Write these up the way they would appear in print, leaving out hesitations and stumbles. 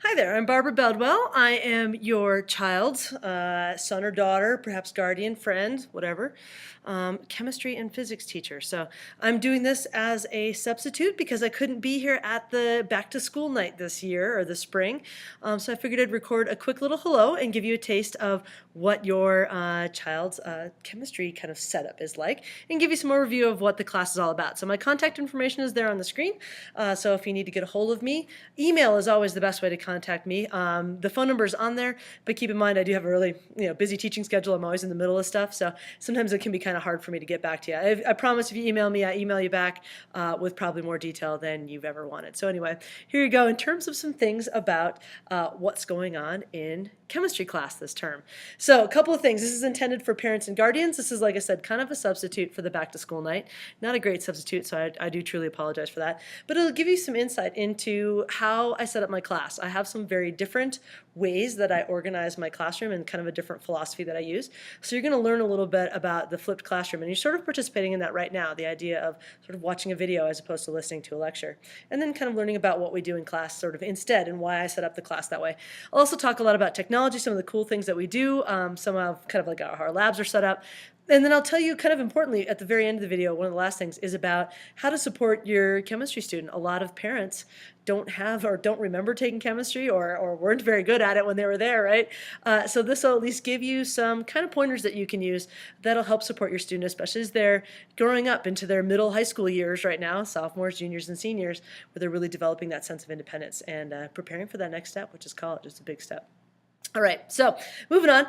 Hi there, I'm Barbara Beldwell. I am your child's son or daughter, perhaps guardian, friend, whatever, chemistry and physics teacher. So I'm doing this as a substitute because I couldn't be here at the back to school night this year or the spring. So I figured I'd record a quick little hello and give you a taste of what your child's chemistry kind of setup is like and give you some overview of what the class is all about. So my contact information is there on the screen. So if you need to get a hold of me, email is always the best way to contact me. The phone number is on there, but keep in mind I do have a really busy teaching schedule. I'm always in the middle of stuff, so sometimes it can be kind of hard for me to get back to you. I promise if you email me, I email you back with probably more detail than you've ever wanted. So anyway, here you go in terms of some things about what's going on in chemistry class this term. So a couple of things. This is intended for parents and guardians. This is, like I said, kind of a substitute for the back to school night. Not a great substitute, so I do truly apologize for that. But it'll give you some insight into how I set up my class. I have some very different ways that I organize my classroom and kind of a different philosophy that I use. So you're going to learn a little bit about the flipped classroom, and you're sort of participating in that right now, the idea of sort of watching a video as opposed to listening to a lecture. And then kind of learning about what we do in class sort of instead and why I set up the class that way. I'll also talk a lot about technology, some of the cool things that we do, some of kind of like how our labs are set up. And then I'll tell you kind of importantly at the very end of the video, one of the last things is about how to support your chemistry student. A lot of parents don't have or don't remember taking chemistry or weren't very good at it when they were there, right? So this will at least give you some kind of pointers that you can use that'll help support your student, especially as they're growing up into their middle high school years right now, sophomores, juniors, and seniors, where they're really developing that sense of independence and preparing for that next step, which is college. It's a big step. All right, so moving on.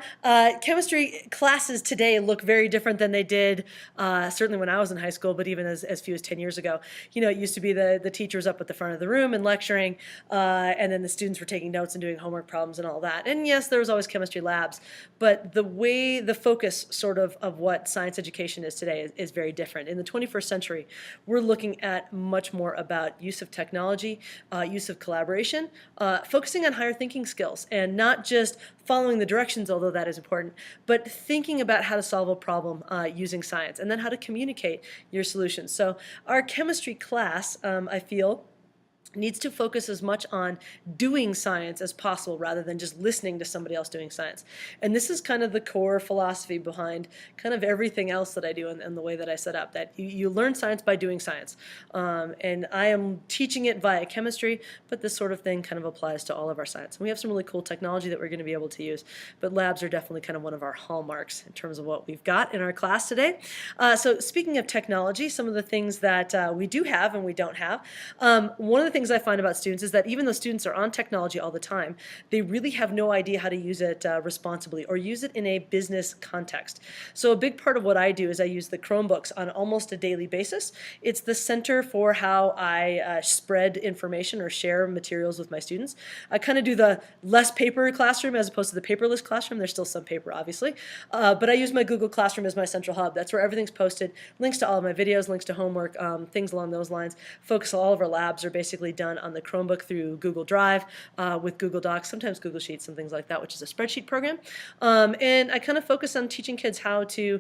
Chemistry classes today look very different than they did certainly when I was in high school, but even as few as 10 years ago. You know, it used to be the teachers up at the front of the room and lecturing, and then the students were taking notes and doing homework problems and all that. And yes, there was always chemistry labs, but the focus sort of what science education is today is very different. In the 21st century, we're looking at much more about use of technology, use of collaboration, focusing on higher thinking skills, and not just following the directions, although that is important, but thinking about how to solve a problem using science, and then how to communicate your solutions. So our chemistry class, I feel, needs to focus as much on doing science as possible rather than just listening to somebody else doing science. And this is kind of the core philosophy behind kind of everything else that I do and the way that I set up, that you learn science by doing science. And I am teaching it via chemistry, but this sort of thing kind of applies to all of our science. And we have some really cool technology that we're going to be able to use, but labs are definitely kind of one of our hallmarks in terms of what we've got in our class today. So speaking of technology, some of the things that we do have and we don't have, one of the things I find about students is that even though students are on technology all the time, they really have no idea how to use it responsibly or use it in a business context. So a big part of what I do is I use the Chromebooks on almost a daily basis. It's the center for how I spread information or share materials with my students. I kind of do the less paper classroom as opposed to the paperless classroom. There's still some paper, obviously, but I use my Google Classroom as my central hub. That's where everything's posted, links to all of my videos, links to homework, things along those lines. Focus all of our labs are basically done on the Chromebook through Google Drive with Google Docs, sometimes Google Sheets and things like that, which is a spreadsheet program. And I kind of focus on teaching kids how to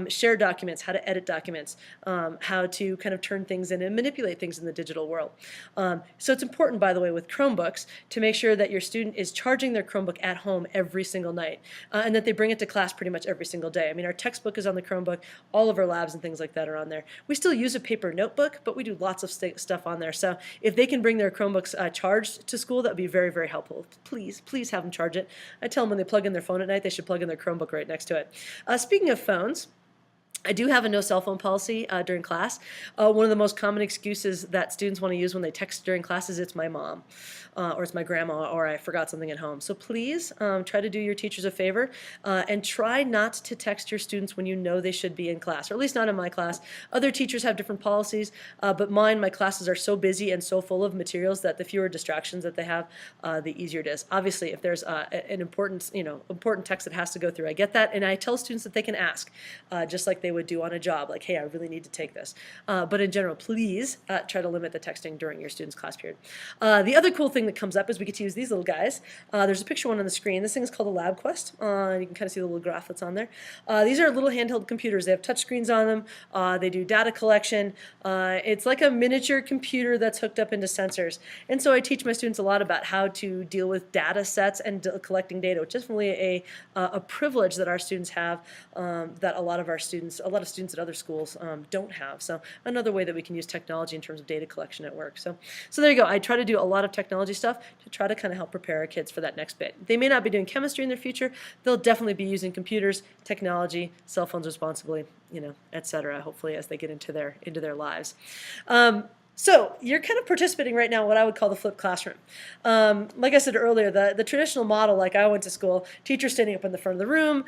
share documents, how to edit documents, how to kind of turn things in and manipulate things in the digital world. So it's important, by the way, with Chromebooks to make sure that your student is charging their Chromebook at home every single night and that they bring it to class pretty much every single day. I mean, our textbook is on the Chromebook, all of our labs and things like that are on there. We still use a paper notebook, but we do lots of stuff on there. So if they can bring their Chromebooks charged to school, that would be very, very helpful. Please have them charge it. I tell them when they plug in their phone at night, they should plug in their Chromebook right next to it. Speaking of phones, I do have a no cell phone policy during class. One of the most common excuses that students want to use when they text during class is it's my mom, or it's my grandma, or I forgot something at home. So please try to do your teachers a favor and try not to text your students when you know they should be in class, or at least not in my class. Other teachers have different policies, but my classes are so busy and so full of materials that the fewer distractions that they have, the easier it is. Obviously, if there's an important text that has to go through, I get that, and I tell students that they can ask, just like they they would do on a job, like, hey, I really need to take this. But in general, please try to limit the texting during your student's class period. The other cool thing that comes up is we get to use these little guys. There's a picture one on the screen. This thing is called a LabQuest. You can kind of see the little graph that's on there. These are little handheld computers. They have touch screens on them. They do data collection. It's like a miniature computer that's hooked up into sensors. And so I teach my students a lot about how to deal with data sets and collecting data, which is definitely a privilege that our students have that a lot of students at other schools don't have. So another way that we can use technology in terms of data collection at work. So there you go. I try to do a lot of technology stuff to try to kind of help prepare our kids for that next bit. They may not be doing chemistry in their future. They'll definitely be using computers, technology, cell phones responsibly, et cetera, hopefully as they get into their lives. So you're kind of participating right now in what I would call the flipped classroom. Like I said earlier, the traditional model, like I went to school, teacher standing up in the front of the room,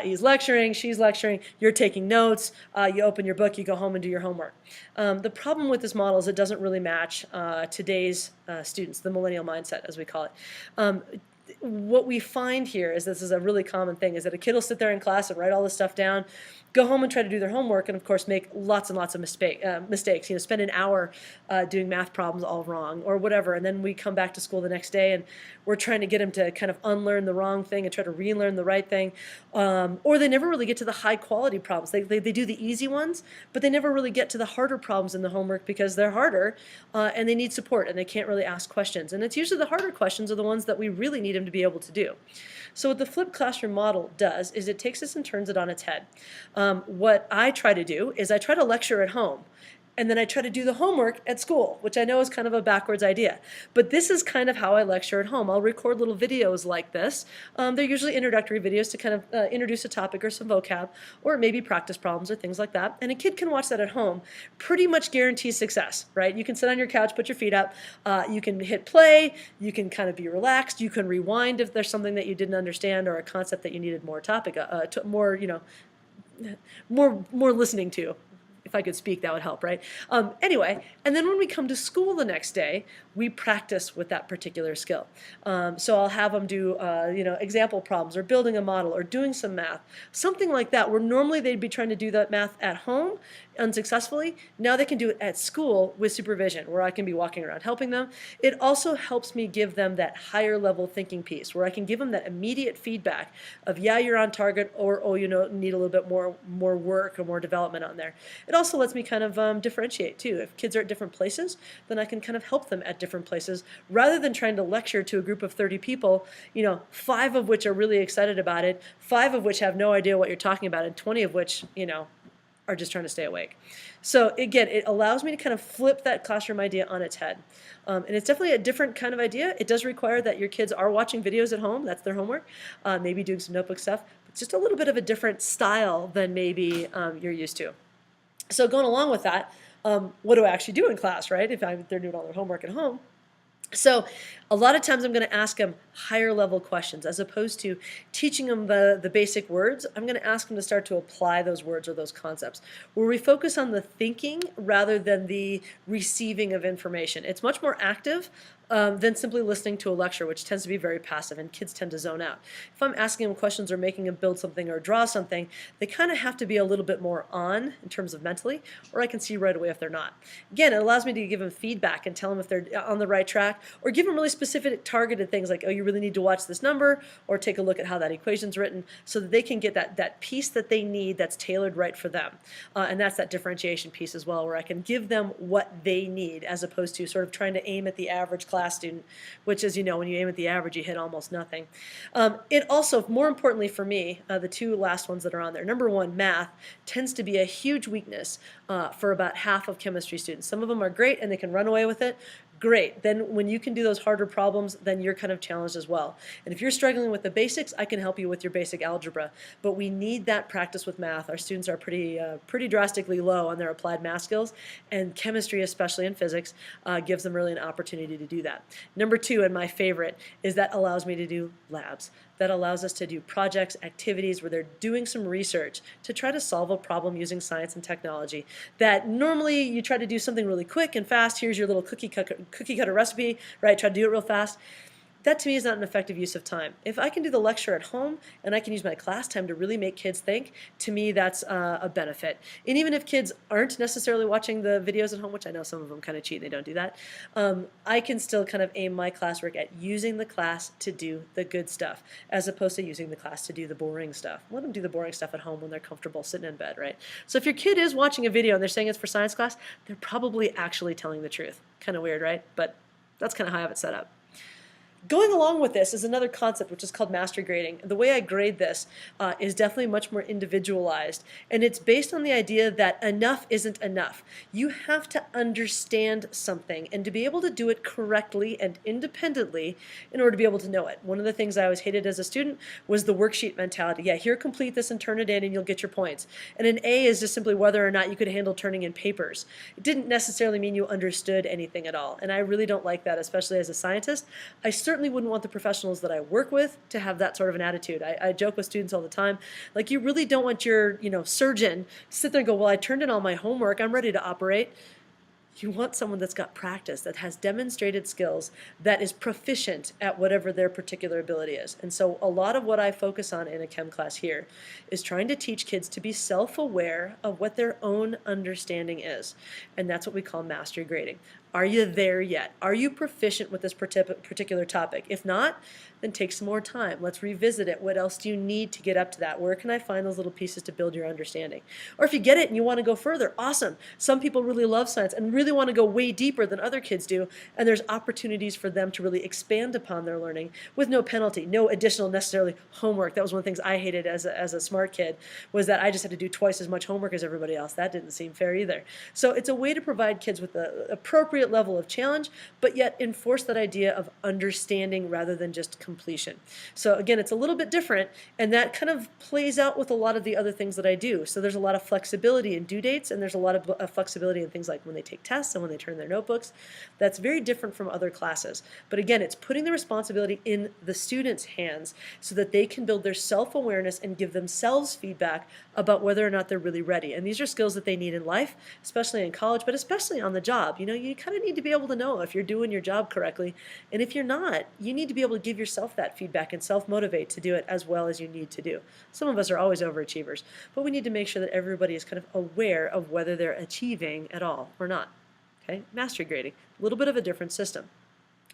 he's lecturing, she's lecturing, you're taking notes, you open your book, you go home and do your homework. The problem with this model is it doesn't really match today's students, the millennial mindset, as we call it. What we find here is this is a really common thing, is that a kid will sit there in class and write all this stuff down, go home and try to do their homework, and of course make lots and lots of mistakes. Spend an hour doing math problems all wrong or whatever, and then we come back to school the next day and we're trying to get them to kind of unlearn the wrong thing and try to relearn the right thing, or they never really get to the high quality problems. They do the easy ones, but they never really get to the harder problems in the homework because they're harder and they need support and they can't really ask questions. And it's usually the harder questions are the ones that we really need them to be able to do. So what the flipped classroom model does is it takes this and turns it on its head. What I try to do is I try to lecture at home, and then I try to do the homework at school, which I know is kind of a backwards idea. But this is kind of how I lecture at home. I'll record little videos like this. They're usually introductory videos to kind of introduce a topic or some vocab, or maybe practice problems or things like that. And a kid can watch that at home. Pretty much guarantees success, right? You can sit on your couch, put your feet up, you can hit play, you can kind of be relaxed, you can rewind if there's something that you didn't understand or a concept that you needed more more listening to. If I could speak, that would help, right? Anyway, and then when we come to school the next day, we practice with that particular skill. So I'll have them do, example problems or building a model or doing some math, something like that, where normally they'd be trying to do that math at home unsuccessfully. Now they can do it at school with supervision, where I can be walking around helping them. It also helps me give them that higher level thinking piece, where I can give them that immediate feedback of, yeah, you're on target, or, oh, need a little bit more work or more development on there. It also lets me kind of differentiate too. If kids are at different places, then I can kind of help them at different places, rather than trying to lecture to a group of 30 people, 5 of which are really excited about it, 5 of which have no idea what you're talking about, and 20 of which, are just trying to stay awake. So again, it allows me to kind of flip that classroom idea on its head. And it's definitely a different kind of idea. It does require that your kids are watching videos at home. That's their homework. Maybe doing some notebook stuff. It's just a little bit of a different style than maybe you're used to. So going along with that, what do I actually do in class, right? If they're doing all their homework at home. So a lot of times I'm going to ask them higher level questions. As opposed to teaching them the basic words, I'm going to ask them to start to apply those words or those concepts, where we focus on the thinking rather than the receiving of information. It's much more active than simply listening to a lecture, which tends to be very passive, and kids tend to zone out. If I'm asking them questions or making them build something or draw something, they kind of have to be a little bit more on in terms of mentally, or I can see right away if they're not. Again, it allows me to give them feedback and tell them if they're on the right track, or give them really specific targeted things like, oh, you really need to watch this number, or take a look at how that equation's written, so that they can get that piece that they need that's tailored right for them. And that's that differentiation piece as well, where I can give them what they need, as opposed to sort of trying to aim at the average class student, which is, when you aim at the average, you hit almost nothing. It also, more importantly for me, the 2 last ones that are on there. Number 1, math tends to be a huge weakness for about half of chemistry students. Some of them are great and they can run away with it. Great. Then when you can do those harder problems, then you're kind of challenged as well. And if you're struggling with the basics, I can help you with your basic algebra. But we need that practice with math. Our students are pretty drastically low on their applied math skills, and chemistry, especially in physics, gives them really an opportunity to do that. Number 2, and my favorite, is that allows me to do labs. That allows us to do projects, activities where they're doing some research to try to solve a problem using science and technology. That normally you try to do something really quick and fast. Here's your little cookie cutter recipe, right? Try to do it real fast. that to me is not an effective use of time. If I can do the lecture at home and I can use my class time to really make kids think, to me that's a benefit. And even if kids aren't necessarily watching the videos at home, which I know some of them kind of cheat and they don't do that, I can still kind of aim my classwork at using the class to do the good stuff as opposed to using the class to do the boring stuff. Let them do the boring stuff at home when they're comfortable sitting in bed, right? So if your kid is watching a video and they're saying it's for science class, they're probably actually telling the truth. Kind of weird, right? But that's kind of how I have it set up. Going along with this is another concept which is called mastery grading. The way I grade this is definitely much more individualized, and it's based on the idea that enough isn't enough. You have to understand something and to be able to do it correctly and independently in order to be able to know it. One of the things I always hated as a student was the worksheet mentality. Yeah, here, complete this and turn it in and you'll get your points. And an A is just simply whether or not you could handle turning in papers. It didn't necessarily mean you understood anything at all, and I really don't like that, especially as a scientist. I certainly wouldn't want the professionals that I work with to have that sort of an attitude. I joke with students all the time, like, you really don't want your, surgeon sit there and go, well, I turned in all my homework, I'm ready to operate. You want someone that's got practice, that has demonstrated skills, that is proficient at whatever their particular ability is. And so a lot of what I focus on in a chem class here is trying to teach kids to be self-aware of what their own understanding is. And that's what we call mastery grading. Are you there yet? Are you proficient with this particular topic? If not, then take some more time. Let's revisit it. What else do you need to get up to that? Where can I find those little pieces to build your understanding? Or if you get it and you want to go further, awesome. Some people really love science and really want to go way deeper than other kids do, and there's opportunities for them to really expand upon their learning with no penalty, no additional necessarily homework. That was one of the things I hated as a smart kid, was that I just had to do twice as much homework as everybody else. That didn't seem fair either. So it's a way to provide kids with the appropriate level of challenge, but yet enforce that idea of understanding rather than just completion. So again, it's a little bit different, and that kind of plays out with a lot of the other things that I do. So there's a lot of flexibility in due dates, and there's a lot of flexibility in things like when they take tests and when they turn their notebooks. That's very different from other classes. But again, it's putting the responsibility in the students' hands so that they can build their self-awareness and give themselves feedback about whether or not they're really ready. And these are skills that they need in life, especially in college, but especially on the job. You kind of need to be able to know if you're doing your job correctly. And if you're not, you need to be able to give yourself that feedback and self-motivate to do it as well as you need to do. Some of us are always overachievers, but we need to make sure that everybody is kind of aware of whether they're achieving at all or not. Okay, mastery grading, a little bit of a different system.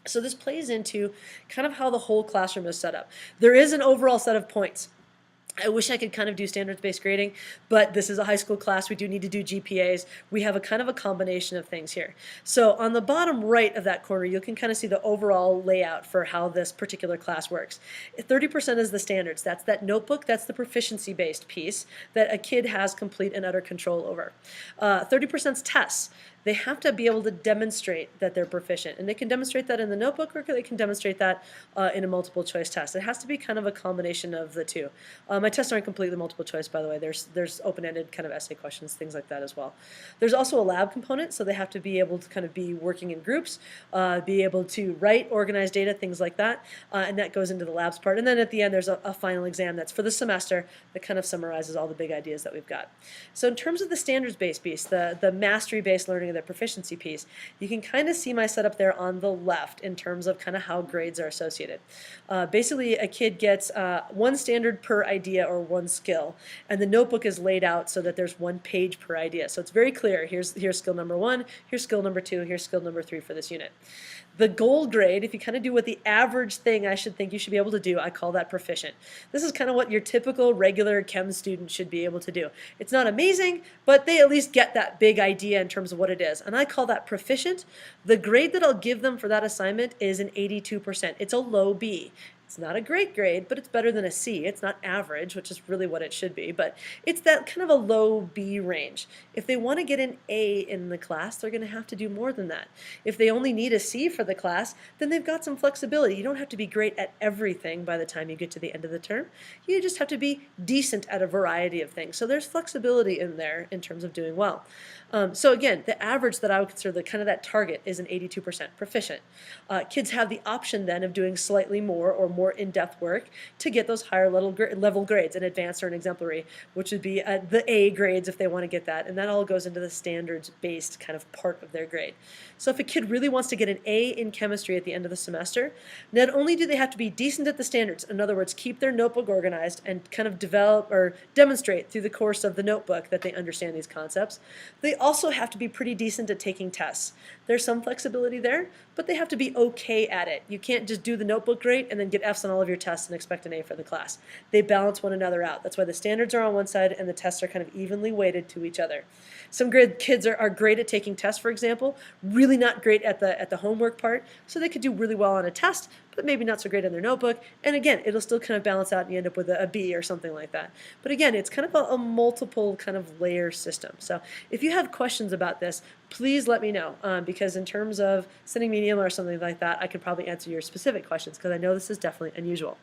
So this plays into kind of how the whole classroom is set up. There is an overall set of points. I wish I could kind of do standards-based grading, but this is a high school class. We do need to do GPAs. We have a kind of a combination of things here. So on the bottom right of that corner, you can kind of see the overall layout for how this particular class works. 30% is the standards. That's that notebook. That's the proficiency-based piece that a kid has complete and utter control over. 30% is tests. They have to be able to demonstrate that they're proficient. And they can demonstrate that in the notebook, or they can demonstrate that in a multiple choice test. It has to be kind of a combination of the two. My tests aren't completely multiple choice, by the way. There's open-ended kind of essay questions, things like that as well. There's also a lab component, so they have to be able to kind of be working in groups, be able to write, organize data, things like that, and that goes into the labs part. And then at the end, there's a final exam that's for the semester that kind of summarizes all the big ideas that we've got. So in terms of the standards-based piece, the mastery-based learning, the proficiency piece, you can kind of see my setup there on the left in terms of kind of how grades are associated. Basically, a kid gets one standard per idea or one skill, and the notebook is laid out so that there's one page per idea. So it's very clear. Here's skill number 1, here's skill number 2, here's skill number 3 for this unit. The gold grade, if you kind of do what the average thing I should think you should be able to do, I call that proficient. This is kind of what your typical regular chem student should be able to do. It's not amazing, but they at least get that big idea in terms of what it is. And I call that proficient. The grade that I'll give them for that assignment is an 82%. It's a low B. It's not a great grade, but it's better than a C. It's not average, which is really what it should be, but it's that kind of a low B range. If they want to get an A in the class, they're going to have to do more than that. If they only need a C for the class, then they've got some flexibility. You don't have to be great at everything by the time you get to the end of the term. You just have to be decent at a variety of things. So there's flexibility in there in terms of doing well. So again, the average that I would consider that target is an 82% proficient. Kids have the option then of doing slightly more or more in-depth work to get those higher level grades, an advanced or an exemplary, which would be the A grades if they want to get that. And that all goes into the standards-based kind of part of their grade. So if a kid really wants to get an A in chemistry at the end of the semester, not only do they have to be decent at the standards, in other words, keep their notebook organized and kind of develop or demonstrate through the course of the notebook that they understand these concepts, they also have to be pretty decent at taking tests. There's some flexibility there, but they have to be okay at it. You can't just do the notebook great and then get F's on all of your tests and expect an A for the class. They balance one another out. That's why the standards are on one side and the tests are kind of evenly weighted to each other. Some kids are great at taking tests, for example, really not great at the homework part, so they could do really well on a test, but maybe not so great in their notebook. And again, it'll still kind of balance out and you end up with a B or something like that. But again, it's kind of a multiple kind of layer system. So if you have questions about this, please let me know, because in terms of sending me an email or something like that, I could probably answer your specific questions, because I know this is definitely unusual.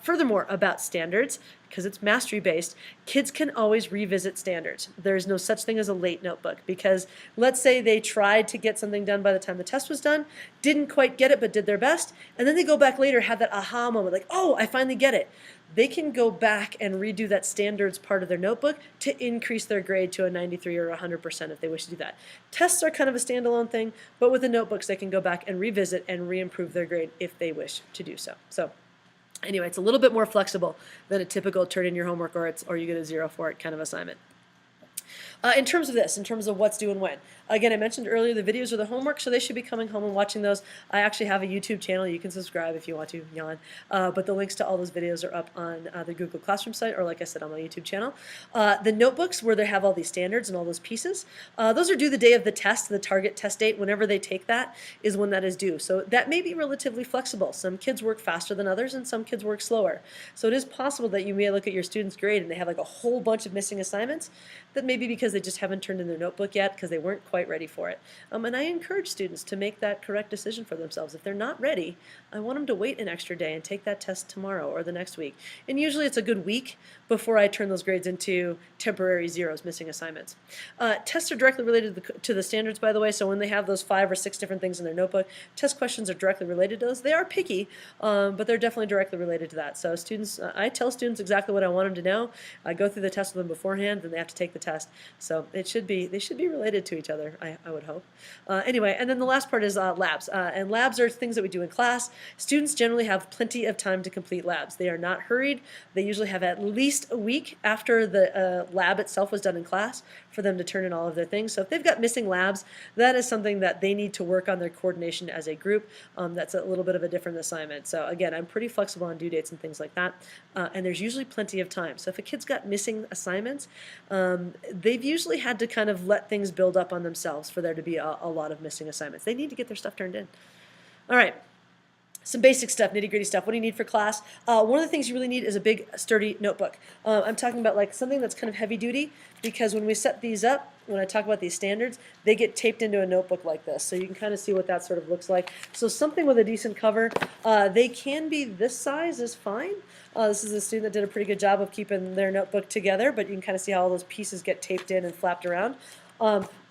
Furthermore, about standards, because it's mastery based, kids can always revisit standards. There's no such thing as a late notebook, because let's say they tried to get something done by the time the test was done, didn't quite get it but did their best, and then they go back later, have that aha moment, like, oh, I finally get it. They can go back and redo that standards part of their notebook to increase their grade to a 93 or 100% if they wish to do that. Tests are kind of a standalone thing, but with the notebooks they can go back and revisit and re-improve their grade if they wish to do so. So anyway, it's a little bit more flexible than a typical turn in your homework or you get a 0 for it kind of assignment. In terms of this, in terms of what's due and when, again, I mentioned earlier the videos are the homework, so they should be coming home and watching those. I actually have a YouTube channel. You can subscribe if you want to, yawn. But the links to all those videos are up on the Google Classroom site, or like I said, on my YouTube channel. The notebooks where they have all these standards and all those pieces, those are due the day of the test, the target test date. Whenever they take that is when that is due. So that may be relatively flexible. Some kids work faster than others, and some kids work slower. So it is possible that you may look at your student's grade and they have like a whole bunch of missing assignments. That may be because they just haven't turned in their notebook yet because they weren't quite ready for it. And I encourage students to make that correct decision for themselves. If they're not ready, I want them to wait an extra day and take that test tomorrow or the next week. And usually it's a good week before I turn those grades into temporary zeros, missing assignments. Tests are directly related to the standards, by the way, so when they have those 5 or 6 different things in their notebook, test questions are directly related to those. They are picky, but they're definitely directly related to that. So students, I tell students exactly what I want them to know. I go through the test with them beforehand, then they have to take the test. So they should be related to each other, I would hope. Anyway, and then the last part is labs. And labs are things that we do in class. Students generally have plenty of time to complete labs. They are not hurried. They usually have at least a week after the lab itself was done in class for them to turn in all of their things. So if they've got missing labs, that is something that they need to work on their coordination as a group. That's a little bit of a different assignment. So again, I'm pretty flexible on due dates and things like that. And there's usually plenty of time. So if a kid's got missing assignments, they've usually had to kind of let things build up on themselves for there to be a lot of missing assignments. They need to get their stuff turned in. All right. Some basic stuff, nitty-gritty stuff. What do you need for class? One of the things you really need is a big, sturdy notebook. I'm talking about like something that's kind of heavy-duty, because when we set these up, when I talk about these standards, they get taped into a notebook like this. So you can kind of see what that sort of looks like. So something with a decent cover. They can be this size is fine. This is a student that did a pretty good job of keeping their notebook together, but you can kind of see how all those pieces get taped in and flapped around.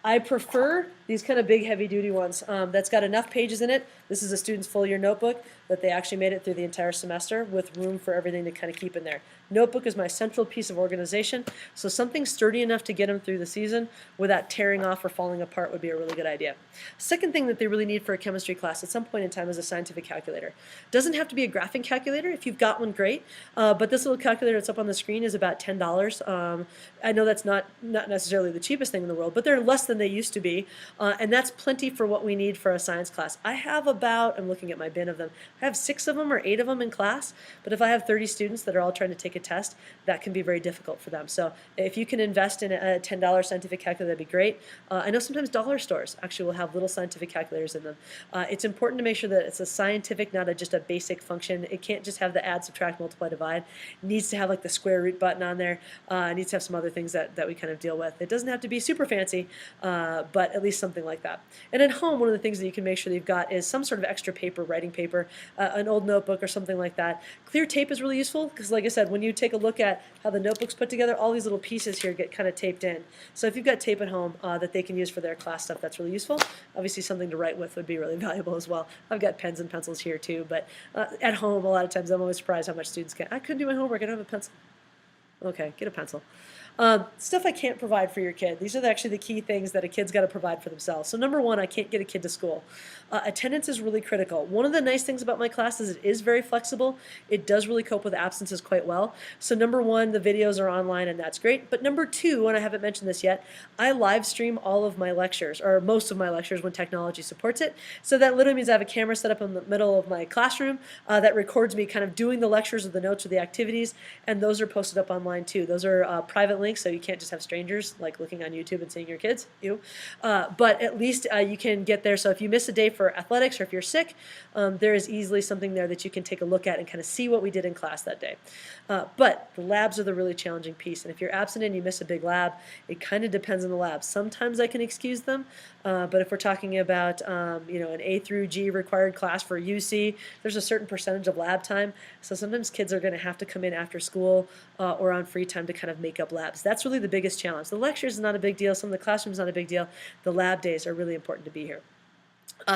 I prefer these kind of big heavy-duty ones that's got enough pages in it. This is a student's full year notebook that they actually made it through the entire semester with room for everything to kind of keep in there. Notebook is my central piece of organization, so something sturdy enough to get them through the season without tearing off or falling apart would be a really good idea. Second thing that they really need for a chemistry class at some point in time is a scientific calculator. Doesn't have to be a graphing calculator. If you've got one, great, but this little calculator that's up on the screen is about $10. I know that's not necessarily the cheapest thing in the world, but they're less than they used to be, and that's plenty for what we need for a science class. I have about, I'm looking at my bin of them, I have 6 of them or 8 of them in class, but if I have 30 students that are all trying to take a test, that can be very difficult for them. So if you can invest in a $10 scientific calculator, that'd be great. I know sometimes dollar stores actually will have little scientific calculators in them. It's important to make sure that it's a scientific, not just a basic function. It can't just have the add, subtract, multiply, divide. It needs to have like the square root button on there. It needs to have some other things that we kind of deal with. It doesn't have to be super fancy, but at least something like that. And at home, one of the things that you can make sure that you've got is some sort of extra paper, writing paper, an old notebook or something like that. Clear tape is really useful because, like I said, when you take a look at how the notebook's put together, all these little pieces here get kind of taped in. So if you've got tape at home that they can use for their class stuff, that's really useful. Obviously, something to write with would be really valuable as well. I've got pens and pencils here too, but at home, a lot of times I'm always surprised how much students get. I couldn't do my homework, I don't have a pencil. Okay, get a pencil. Stuff I can't provide for your kid. These are actually the key things that a kid's got to provide for themselves. So number one, I can't get a kid to school. Attendance is really critical. One of the nice things about my class is it is very flexible. It does really cope with absences quite well. So number one, the videos are online and that's great. But number two, and I haven't mentioned this yet, I live stream all of my lectures, or most of my lectures when technology supports it. So that literally means I have a camera set up in the middle of my classroom that records me kind of doing the lectures or the notes or the activities, and those are posted up online too. Those are private links, so you can't just have strangers like looking on YouTube and seeing your kids. But at least you can get there. So if you miss a day for athletics or if you're sick, there is easily something there that you can take a look at and kind of see what we did in class that day. But the labs are the really challenging piece. And if you're absent and you miss a big lab, it kind of depends on the lab. Sometimes I can excuse them, but if we're talking about an A through G required class for UC, there's a certain percentage of lab time. So sometimes kids are going to have to come in after school or on free time to kind of make up labs. That's really the biggest challenge. The lectures is not a big deal. Some of the classrooms not a big deal. The lab days are really important to be here.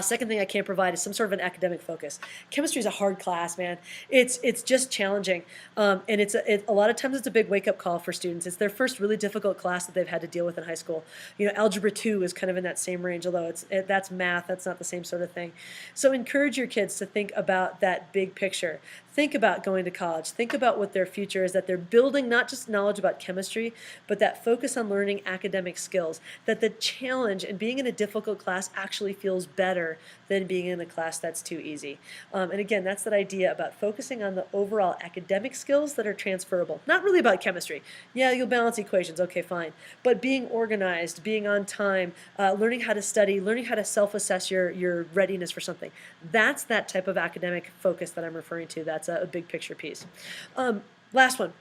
Second thing I can't provide is some sort of an academic focus. Chemistry is a hard class, man. It's just challenging, and a lot of times it's a big wake-up call for students. It's their first really difficult class that they've had to deal with in high school. Algebra 2 is kind of in that same range, although that's math. That's not the same sort of thing. So encourage your kids to think about that big picture. Think about going to college. Think about what their future is, that they're building not just knowledge about chemistry, but that focus on learning academic skills, that the challenge in being in a difficult class actually feels better than being in a class that's too easy. And again, that's that idea about focusing on the overall academic skills that are transferable. Not really about chemistry. Yeah, you'll balance equations, okay, fine. But being organized, being on time, learning how to study, learning how to self-assess your readiness for something. That's that type of academic focus that I'm referring to. That's a big picture piece. Last one.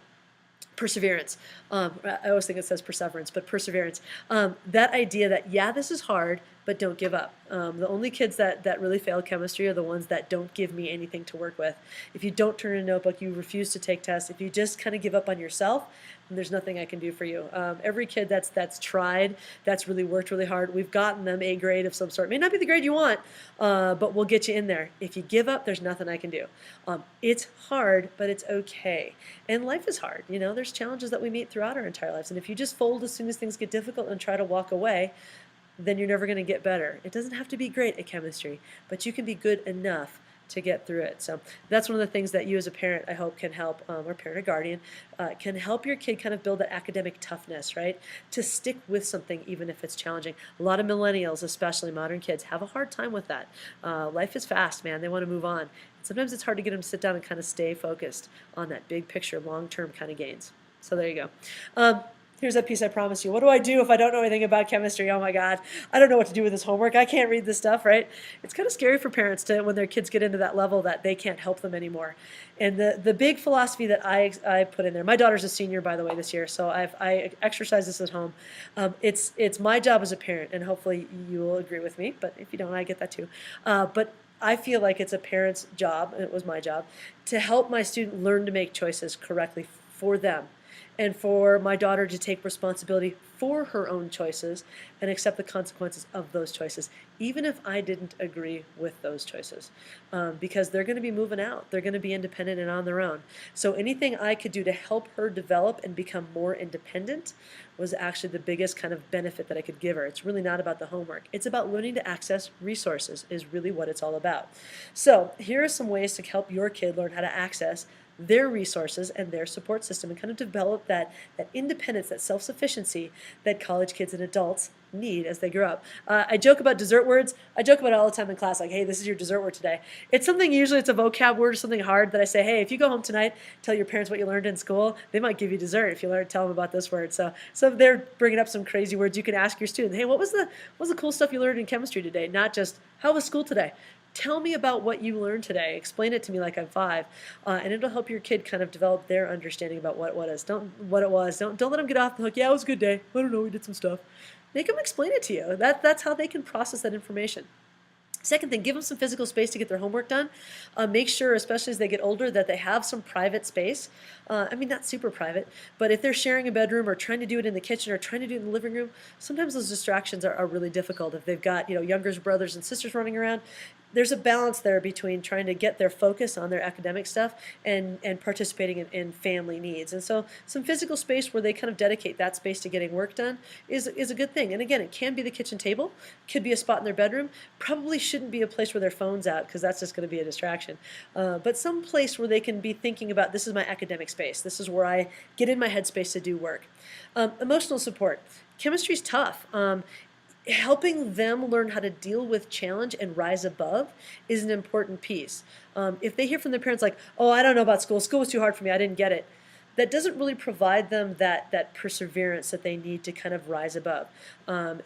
Perseverance. I always think it says perseverance, but perseverance. That idea that, yeah, this is hard, but don't give up. The only kids that really fail chemistry are the ones that don't give me anything to work with. If you don't turn in a notebook, you refuse to take tests, if you just kind of give up on yourself, then there's nothing I can do for you. Every kid that's tried, that's really worked really hard, we've gotten them a grade of some sort. It may not be the grade you want, but we'll get you in there. If you give up, there's nothing I can do. It's hard, but it's okay. And life is hard. There's challenges that we meet throughout our entire lives. And if you just fold as soon as things get difficult and try to walk away, then you're never going to get better. It doesn't have to be great at chemistry, but you can be good enough to get through it. So that's one of the things that you as a parent, I hope, can help, or parent or guardian, can help your kid kind of build that academic toughness, right? To stick with something even if it's challenging. A lot of millennials, especially modern kids, have a hard time with that. Life is fast, man. They want to move on. Sometimes it's hard to get them to sit down and kind of stay focused on that big picture, long-term kind of gains. So there you go. Here's that piece I promised you. What do I do if I don't know anything about chemistry? Oh my God, I don't know what to do with this homework. I can't read this stuff, right? It's kind of scary for parents when their kids get into that level that they can't help them anymore. And the big philosophy that I put in there, my daughter's a senior, by the way, this year, so I exercise this at home. It's my job as a parent, and hopefully you will agree with me, but if you don't, I get that too. But I feel like it's a parent's job, and it was my job, to help my student learn to make choices correctly for them, and for my daughter to take responsibility for her own choices and accept the consequences of those choices, even if I didn't agree with those choices, because they're going to be moving out. They're going to be independent and on their own. So anything I could do to help her develop and become more independent was actually the biggest kind of benefit that I could give her. It's really not about the homework. It's about learning to access resources is really what it's all about. So here are some ways to help your kid learn how to access their resources and their support system and kind of develop that independence, that self-sufficiency that college kids and adults need as they grow up. I joke about dessert words. I joke about it all the time in class, like, hey, this is your dessert word today. It's something, usually it's a vocab word or something hard that I say, hey, if you go home tonight, tell your parents what you learned in school, they might give you dessert if you tell them about this word. So they're bringing up some crazy words. You can ask your student, hey, what was the cool stuff you learned in chemistry today? Not just, how was school today? Tell me about what you learned today. Explain it to me like I'm 5, and it'll help your kid kind of develop their understanding about what it was. Don't let them get off the hook. Yeah, it was a good day. I don't know. We did some stuff. Make them explain it to you. That's how they can process that information. Second thing, give them some physical space to get their homework done. Make sure, especially as they get older, that they have some private space. I mean, not super private, but if they're sharing a bedroom or trying to do it in the kitchen or trying to do it in the living room, sometimes those distractions are really difficult. If they've got, younger brothers and sisters running around, there's a balance there between trying to get their focus on their academic stuff and participating in family needs. And so some physical space where they kind of dedicate that space to getting work done is a good thing. And again, it can be the kitchen table, could be a spot in their bedroom, probably shouldn't be a place where their phone's out because that's just going to be a distraction. But some place where they can be thinking about, this is my academic space, this is where I get in my headspace to do work. Emotional support. Chemistry's tough. Helping them learn how to deal with challenge and rise above is an important piece. If they hear from their parents like, oh, I don't know about school, school was too hard for me, I didn't get it, that doesn't really provide them that perseverance that they need to kind of rise above.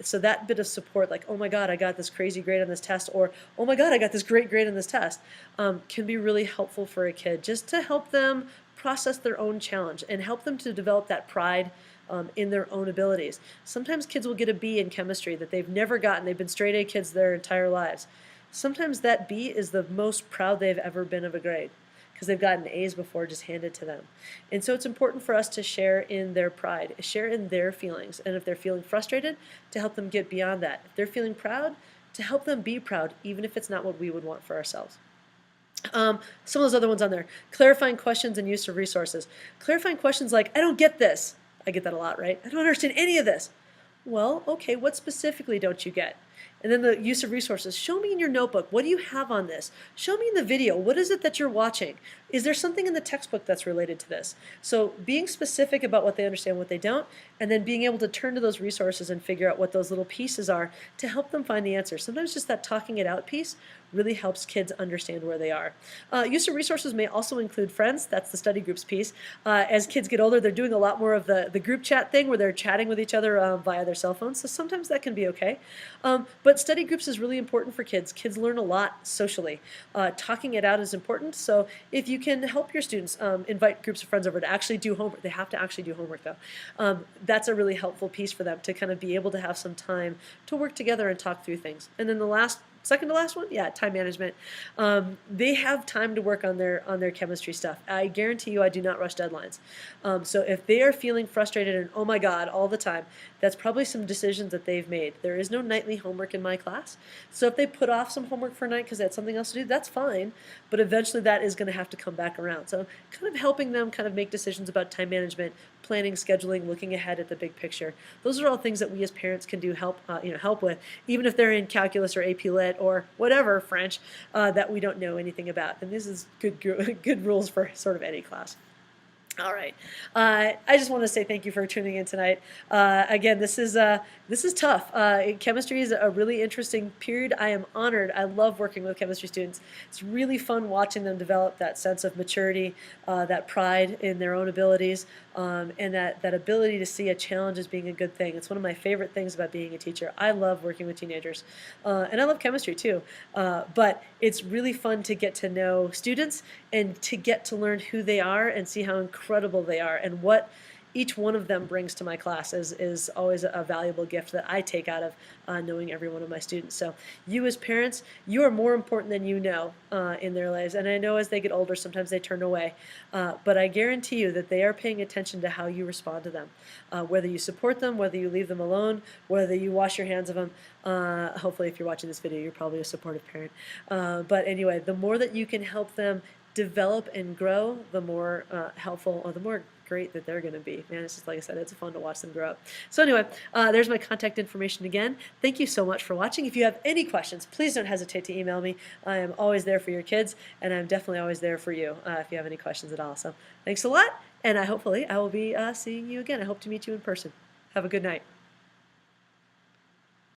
So that bit of support, like, oh my God, I got this crazy grade on this test, or oh my God, I got this great grade on this test, can be really helpful for a kid just to help them process their own challenge and help them to develop that pride in their own abilities. Sometimes kids will get a B in chemistry that they've never gotten. They've been straight A kids their entire lives. Sometimes that B is the most proud they've ever been of a grade because they've gotten A's before just handed to them. And so it's important for us to share in their pride, share in their feelings. And if they're feeling frustrated, to help them get beyond that. If they're feeling proud, to help them be proud, even if it's not what we would want for ourselves. Some of those other ones on there. Clarifying questions and use of resources. Clarifying questions like, I don't get this. I get that a lot, right? I don't understand any of this. Well, okay, what specifically don't you get? And then the use of resources. Show me in your notebook, what do you have on this? Show me in the video, what is it that you're watching? Is there something in the textbook that's related to this? So being specific about what they understand, what they don't, and then being able to turn to those resources and figure out what those little pieces are to help them find the answer. Sometimes just that talking it out piece really helps kids understand where they are. Use of resources may also include friends. That's the study groups piece. As kids get older, they're doing a lot more of the group chat thing where they're chatting with each other via their cell phones. So sometimes that can be okay. But study groups is really important for kids. Kids learn a lot socially. Talking it out is important. So if you can help your students invite groups of friends over to actually do homework, they have to actually do homework though. That's a really helpful piece for them to kind of be able to have some time to work together and talk through things. And then the second to last one, yeah, time management. They have time to work on their chemistry stuff. I guarantee you I do not rush deadlines. So if they are feeling frustrated and oh my God all the time, that's probably some decisions that they've made. There is no nightly homework in my class. So if they put off some homework for a night because they had something else to do, that's fine. But eventually that is going to have to come back around. So kind of helping them kind of make decisions about time management, planning, scheduling, looking ahead at the big picture. Those are all things that we as parents can do help with, even if they're in calculus or AP Lit or whatever French that we don't know anything about. And this is good rules for sort of any class. All right. I just want to say thank you for tuning in tonight. Again, this is tough. Chemistry is a really interesting period. I am honored. I love working with chemistry students. It's really fun watching them develop that sense of maturity, that pride in their own abilities, and that ability to see a challenge as being a good thing. It's one of my favorite things about being a teacher. I love working with teenagers, and I love chemistry too. But it's really fun to get to know students and to get to learn who they are and see how incredible they are and what each one of them brings to my class is always a valuable gift that I take out of knowing every one of my students. So you as parents, you are more important than you know in their lives. And I know as they get older, sometimes they turn away. But I guarantee you that they are paying attention to how you respond to them. Whether you support them, whether you leave them alone, whether you wash your hands of them. Hopefully if you're watching this video, you're probably a supportive parent. But anyway, the more that you can help them develop and grow, the more helpful or the more great that they're going to be. Man, it's just like I said, it's fun to watch them grow up. So anyway, there's my contact information again. Thank you so much for watching. If you have any questions, please don't hesitate to email me. I am always there for your kids, and I'm definitely always there for you if you have any questions at all. So thanks a lot, and hopefully I will be seeing you again. I hope to meet you in person. Have a good night.